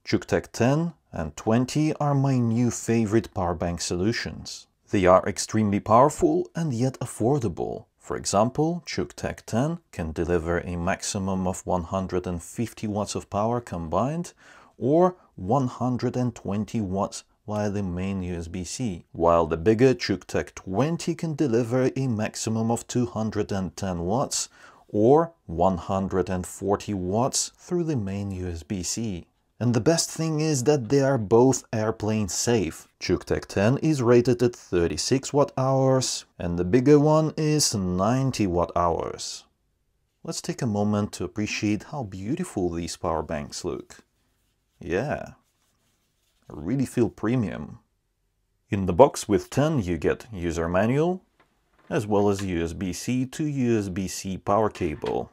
CUKTECH 10 and 20 are my new favorite powerbank solutions. They are extremely powerful and yet affordable. For example, CUKTECH 10 can deliver a maximum of 150 watts of power combined, or 120 watts via the main USB-C, while the bigger CUKTECH 20 can deliver a maximum of 210 watts or 140 watts through the main USB-C. And the best thing is that they are both airplane safe. CUKTECH 10 is rated at 36 watt-hours and the bigger one is 90 watt-hours. Let's take a moment to appreciate how beautiful these power banks look. Yeah, I really feel premium. In the box with 10 you get user manual, as well as USB-C to USB-C power cable.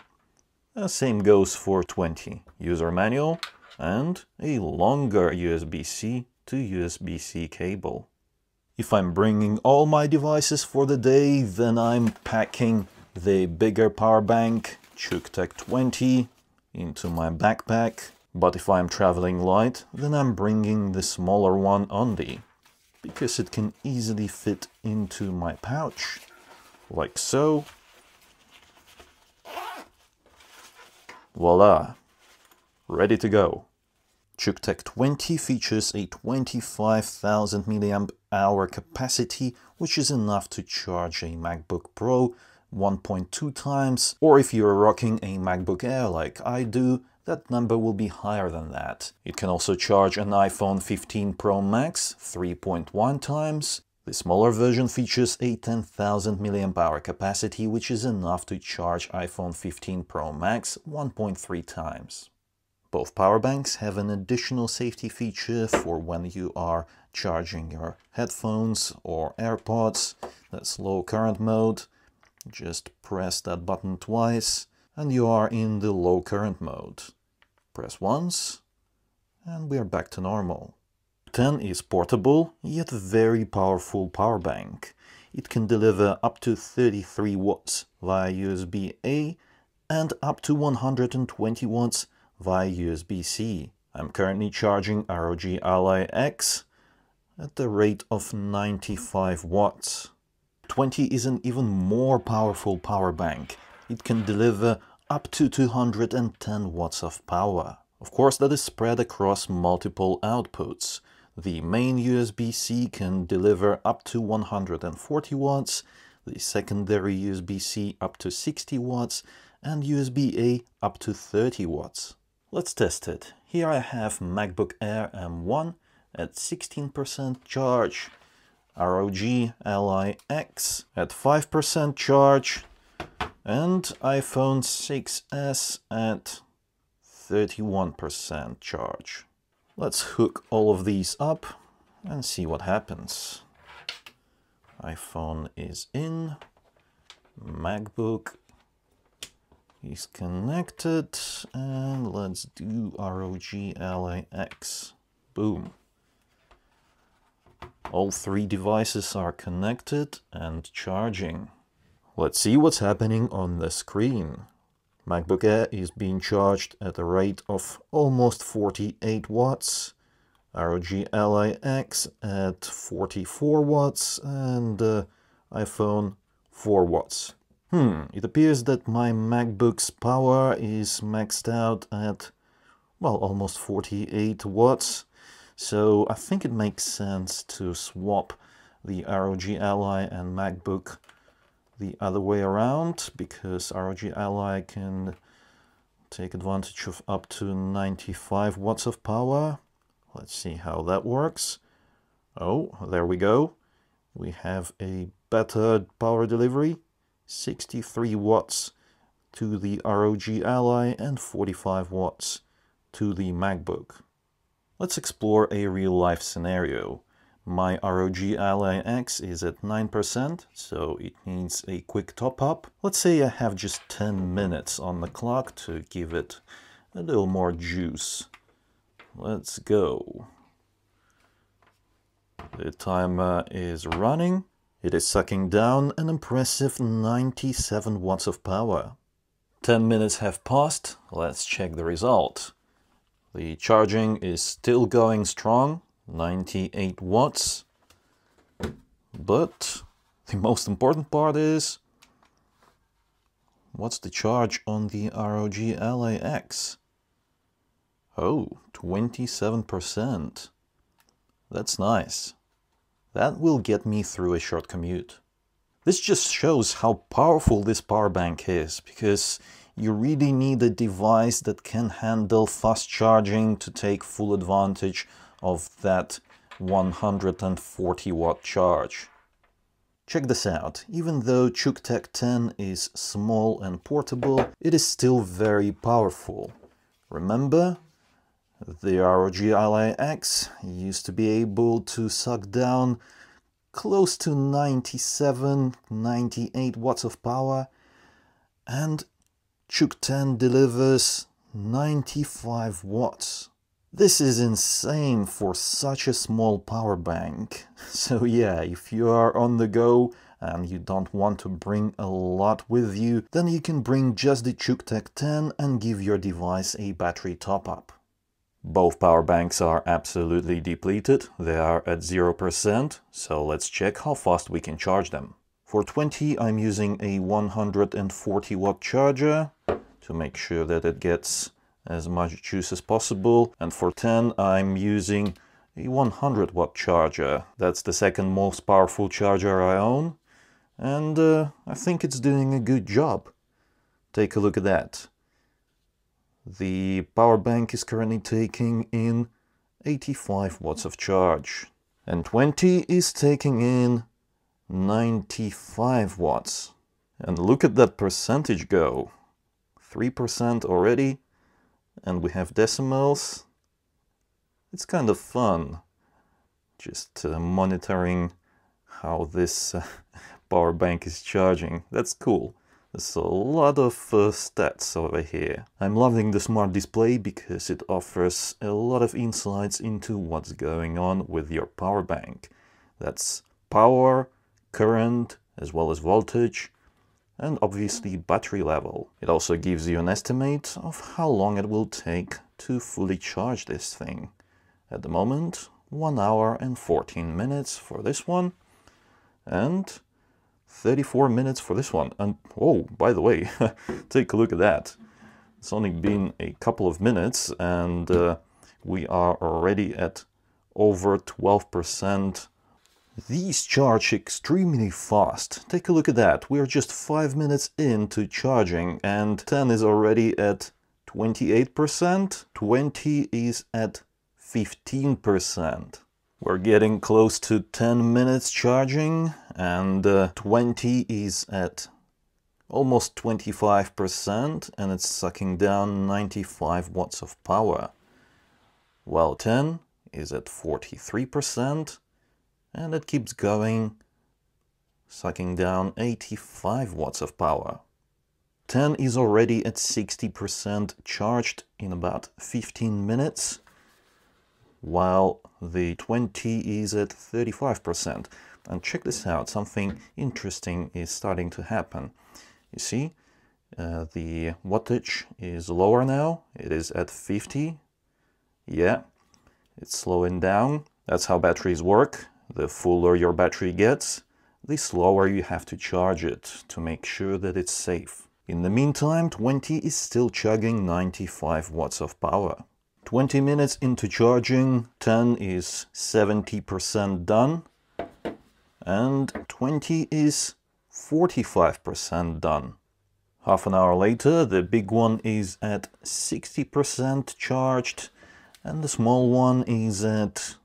The same goes for 20. User manual and a longer USB-C to USB-C cable. If I'm bringing all my devices for the day, then I'm packing the bigger power bank, CUKTECH 20, into my backpack. But if I'm traveling light, then I'm bringing the smaller one only, because it can easily fit into my pouch, like so. Voila! Ready to go. CUKTECH 20 features a 25,000 mAh capacity, which is enough to charge a MacBook Pro 1.2 times, or if you're rocking a MacBook Air like I do, that number will be higher than that. It can also charge an iPhone 15 Pro Max 3.1 times. The smaller version features a 10,000 mAh capacity, which is enough to charge iPhone 15 Pro Max 1.3 times. Both power banks have an additional safety feature for when you are charging your headphones or AirPods. That's low current mode. Just press that button twice and you are in the low current mode. Press once and we are back to normal. 10 is portable, yet very powerful power bank. It can deliver up to 33 watts via USB-A and up to 120 watts via USB-C. I'm currently charging ROG Ally X at the rate of 95 watts. 20 is an even more powerful power bank. It can deliver up to 210 watts of power. Of course, that is spread across multiple outputs. The main USB-C can deliver up to 140 watts, the secondary USB-C up to 60 watts, and USB-A up to 30 watts. Let's test it. Here I have MacBook Air M1 at 16% charge, ROG Ally X at 5% charge, and iPhone 6s at 31% charge. Let's hook all of these up and see what happens. iPhone is in, MacBook is connected, and let's do ROG Ally X. Boom. All three devices are connected and charging. Let's see what's happening on the screen. MacBook Air is being charged at a rate of almost 48 watts. ROG Ally X at 44 watts and iPhone 4 watts. It appears that my MacBook's power is maxed out at, well, almost 48 watts. So I think it makes sense to swap the ROG Ally and MacBook the other way around, because ROG Ally can take advantage of up to 95 watts of power. Let's see how that works. Oh, there we go. We have a better power delivery. 63 watts to the ROG Ally and 45 watts to the MacBook. Let's explore a real-life scenario. My ROG Ally X is at 9%, so it needs a quick top-up. Let's say I have just 10 minutes on the clock to give it a little more juice. Let's go. The timer is running. It is sucking down an impressive 97 watts of power. 10 minutes have passed. Let's check the result. The charging is still going strong, 98 watts. But the most important part is, what's the charge on the ROG Ally X? Oh, 27%. That's nice. That will get me through a short commute. This just shows how powerful this power bank is, because you really need a device that can handle fast charging to take full advantage of that 140 watt charge. Check this out. Even though CUKTECH 10 is small and portable, it is still very powerful. Remember, the ROG Ally X used to be able to suck down close to 97, 98 watts of power, and CUKTECH 10 delivers 95 watts. This is insane for such a small power bank. So yeah, if you are on the go and you don't want to bring a lot with you, then you can bring just the CUKTECH 10 and give your device a battery top-up. Both power banks are absolutely depleted. They are at 0%, so let's check how fast we can charge them. For 20, I'm using a 140 watt charger to make sure that it gets as much juice as possible. And for 10, I'm using a 100 watt charger. That's the second most powerful charger I own. And I think it's doing a good job. Take a look at that. The power bank is currently taking in 85 watts of charge. And 20 is taking in 95 watts. And look at that percentage go. 3% already. And we have decimals. It's kind of fun just monitoring how this power bank is charging. That's cool. There's a lot of stats over here. I'm loving the smart display because it offers a lot of insights into what's going on with your power bank. That's power, current, as well as voltage, and obviously battery level. It also gives you an estimate of how long it will take to fully charge this thing. At the moment, 1 hour and 14 minutes for this one, and 34 minutes for this one. And oh, by the way, take a look at that. It's only been a couple of minutes and we are already at over 12%. These charge extremely fast. Take a look at that. We're just 5 minutes into charging and 10 is already at 28%. 20 is at 15%. We're getting close to 10 minutes charging and 20 is at almost 25% and it's sucking down 95 watts of power. While 10 is at 43%. And it keeps going, sucking down 85 watts of power. 10 is already at 60% charged in about 15 minutes, while the 20 is at 35%. And check this out, something interesting is starting to happen. You see, the wattage is lower now, it is at 50. Yeah, it's slowing down. That's how batteries work. The fuller your battery gets, the slower you have to charge it to make sure that it's safe. In the meantime, 20 is still chugging 95 watts of power. 20 minutes into charging, 10 is 70% done, and 20 is 45% done. Half an hour later, the big one is at 60% charged, and the small one is at,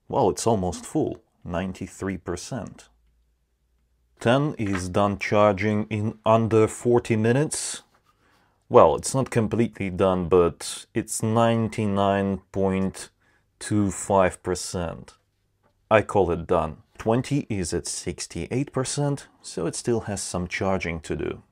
well, it's almost full, 93%. 10 is done charging in under 40 minutes. Well, it's not completely done, but it's 99.25%. I call it done. 20 is at 68%, so it still has some charging to do.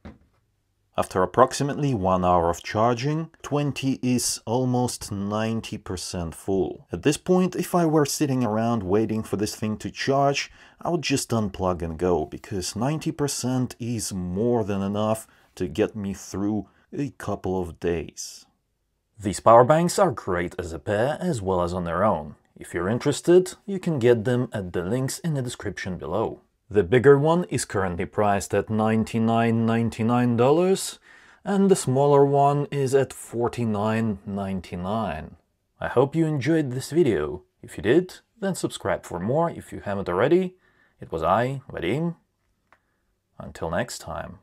After approximately 1 hour of charging, 20 is almost 90% full. At this point, if I were sitting around waiting for this thing to charge, I would just unplug and go, because 90% is more than enough to get me through a couple of days. These power banks are great as a pair as well as on their own. If you're interested, you can get them at the links in the description below. The bigger one is currently priced at $99.99 and the smaller one is at $49.99. I hope you enjoyed this video. If you did, then subscribe for more if you haven't already. It was I, Vadim. Until next time.